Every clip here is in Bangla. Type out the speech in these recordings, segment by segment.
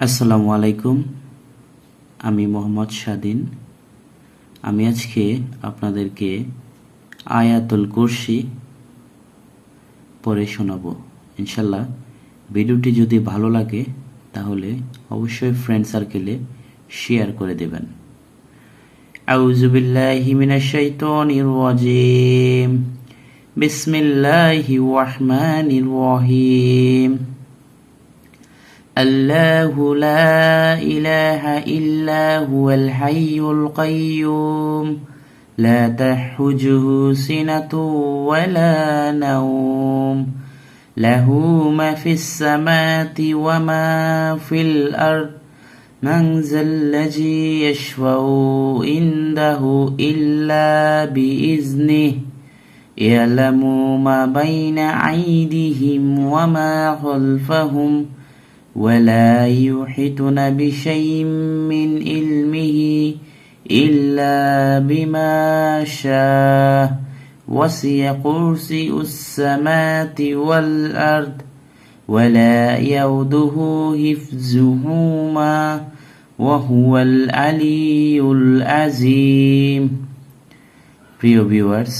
আসসালামু আলাইকুম। আমি মোহাম্মদ স্বাধীন। আমি আজকে আপনাদেরকে আয়াতুল কুরসি পড়ে শোনাবো ইনশাল্লাহ। ভিডিওটি যদি ভালো লাগে তাহলে অবশ্যই ফ্রেন্ড সার্কেলে শেয়ার করে দেবেন। আউযু বিল্লাহি মিনাশ শাইতানির রাজিম। বিসমিল্লাহির রহমানির রহিম। الله لا إله إلا هو الحي القيوم لا تأخذه سنة ولا نوم له ما في السماوات وما في الأرض من ذا الذي يشفع عنده إلا بإذنه يعلم ما بين أيديهم وما خلفهم ولا يحيطون بشيء من علمه إلا بما شاء وسع كرسيه السماوات والأرض ولا يؤوده حفظهما وهو العلي العظيم। প্রিয় ভিউয়ার্স,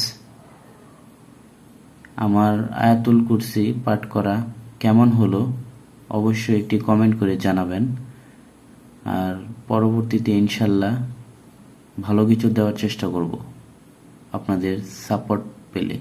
আমার আয়াতুল কুরসি পাঠ করা কেমন হলো অবশ্যই একটি কমেন্ট করে জানাবেন। আর পরবর্তীতে ইনশাল্লাহ ভালো কিছু দেওয়ার চেষ্টা করব আপনাদের সাপোর্ট পেলে।